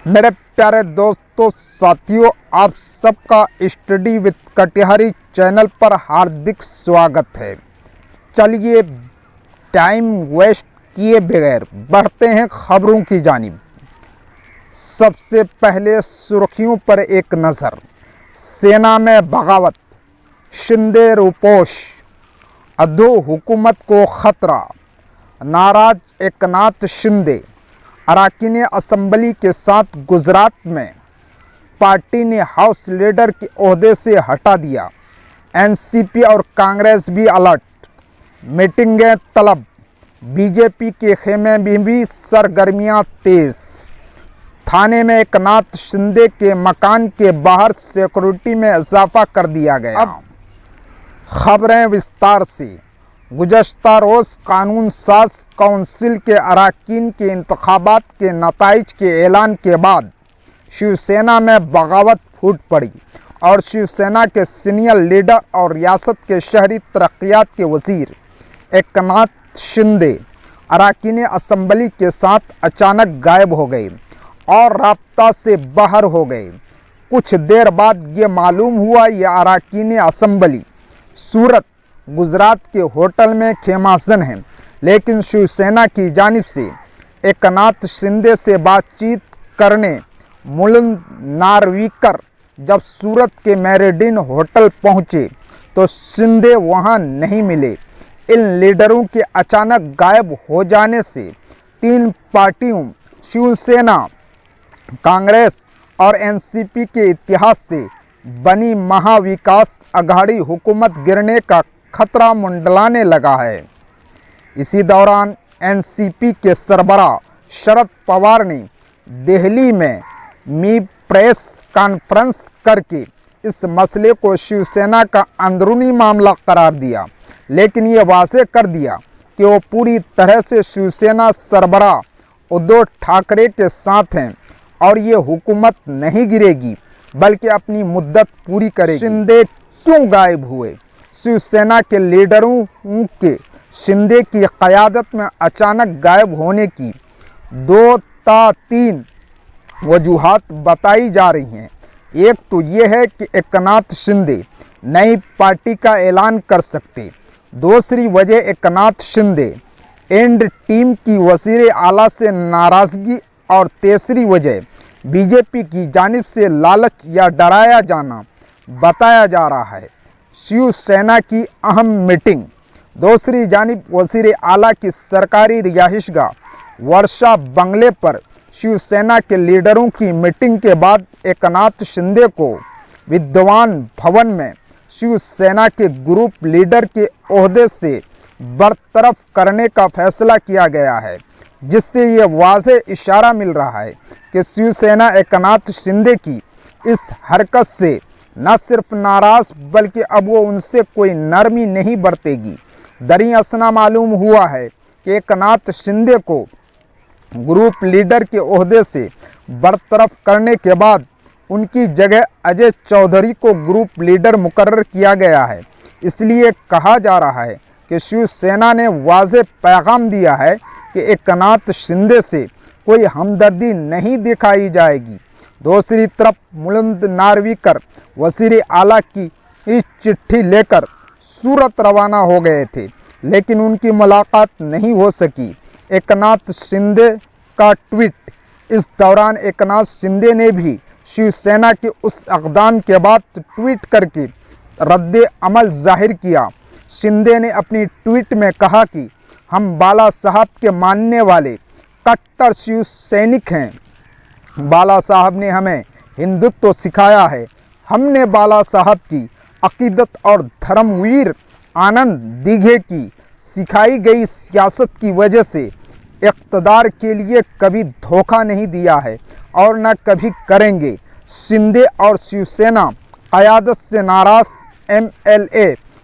मेरे प्यारे दोस्तों साथियों, आप सबका स्टडी विद कटिहारी चैनल पर हार्दिक स्वागत है। चलिए टाइम वेस्ट किए बगैर बढ़ते हैं खबरों की जानिब। सबसे पहले सुर्खियों पर एक नज़र। सेना में बगावत, शिंदे रूपोश, अधो हुकूमत को खतरा, नाराज एकनाथ शिंदे। अराकीन असेंबली के साथ गुजरात में पार्टी ने हाउस लीडर के ओहदे से हटा दिया। एनसीपी और कांग्रेस भी अलर्ट, मीटिंगें तलब। बीजेपी के खेमे में भी सरगर्मियां तेज। थाने में एकनाथ शिंदे के मकान के बाहर सिक्योरिटी में इजाफा कर दिया गया। अब खबरें विस्तार से। गुज़श्ता रोज़ कानून साज काउंसिल के अरकान के इंतखाबात के नताइज के ऐलान के बाद शिवसेना में बगावत फूट पड़ी और शिवसेना के सीनियर लीडर और रियासत के शहरी तरक्यात के वज़ीर एकनाथ शिंदे अरकान असेंबली के साथ अचानक गायब हो गए और राब्ता से बाहर हो गए। कुछ देर बाद ये मालूम हुआ यह अरकान असेंबली सूरत गुजरात के होटल में खेमाजन है, लेकिन शिवसेना की जानिब से एकनाथ शिंदे से बातचीत करने मुकुंद नार्वेकर जब सूरत के मेरिडियन होटल पहुंचे तो शिंदे वहां नहीं मिले। इन लीडरों के अचानक गायब हो जाने से तीन पार्टियों शिवसेना, कांग्रेस और एनसीपी के इतिहास से बनी महाविकास अघाड़ी हुकूमत गिरने का खतरा मंडलाने लगा है। इसी दौरान एनसीपी के सरबराह शरद पवार ने दिल्ली में प्रेस कॉन्फ्रेंस करके इस मसले को शिवसेना का अंदरूनी मामला करार दिया, लेकिन ये वाज़ेह कर दिया कि वो पूरी तरह से शिवसेना सरबराह उद्धव ठाकरे के साथ हैं और ये हुकूमत नहीं गिरेगी बल्कि अपनी मुद्दत पूरी करेगी। शिंदे क्यों गायब हुए? शिवसेना के लीडरों के शिंदे की क़यादत में अचानक गायब होने की 2-3 वजूहात बताई जा रही हैं। एक तो ये है कि एकनाथ शिंदे नई पार्टी का ऐलान कर सकते। दूसरी वजह एकनाथ शिंदे एंड टीम की वज़ीर आला से नाराज़गी और तीसरी वजह बीजेपी की जानिब से लालच या डराया जाना बताया जा रहा है। शिवसेना की अहम मीटिंग। दूसरी जानिब वज़ीर आला की सरकारी रिहाइशगाह वर्षा बंगले पर शिवसेना के लीडरों की मीटिंग के बाद एकनाथ शिंदे को विद्वान भवन में शिवसेना के ग्रुप लीडर के ओहदे से बरतरफ करने का फैसला किया गया है, जिससे ये वाज़ेह इशारा मिल रहा है कि शिवसेना एकनाथ शिंदे की इस हरकत से न सिर्फ नाराज़ बल्कि अब वो उनसे कोई नरमी नहीं बरतेगी। दरअसल मालूम हुआ है कि एकनाथ शिंदे को ग्रुप लीडर के ओहदे से बरतरफ करने के बाद उनकी जगह अजय चौधरी को ग्रुप लीडर मुकर्रर किया गया है। इसलिए कहा जा रहा है कि शिवसेना ने वाज़ेह पैगाम दिया है कि एकनाथ शिंदे से कोई हमदर्दी नहीं दिखाई जाएगी। दूसरी तरफ मुकुंद नार्वेकर वज़ीर आला की इस चिट्ठी लेकर सूरत रवाना हो गए थे, लेकिन उनकी मुलाकात नहीं हो सकी। एकनाथ शिंदे का ट्वीट। इस दौरान एकनाथ शिंदे ने भी शिवसेना के उस इक़दाम के बाद ट्वीट करके रद्द अमल जाहिर किया। शिंदे ने अपनी ट्वीट में कहा कि हम बाला साहब के मानने वाले कट्टर शिव सैनिक हैं। बाला साहब ने हमें हिंदुत्व सिखाया है। हमने बाला साहब की अकीदत और धर्मवीर आनंद दीघे की सिखाई गई सियासत की वजह से इक़्तिदार के लिए कभी धोखा नहीं दिया है और न कभी करेंगे। शिंदे और शिवसेना क़यादत से नाराज़ एमएलए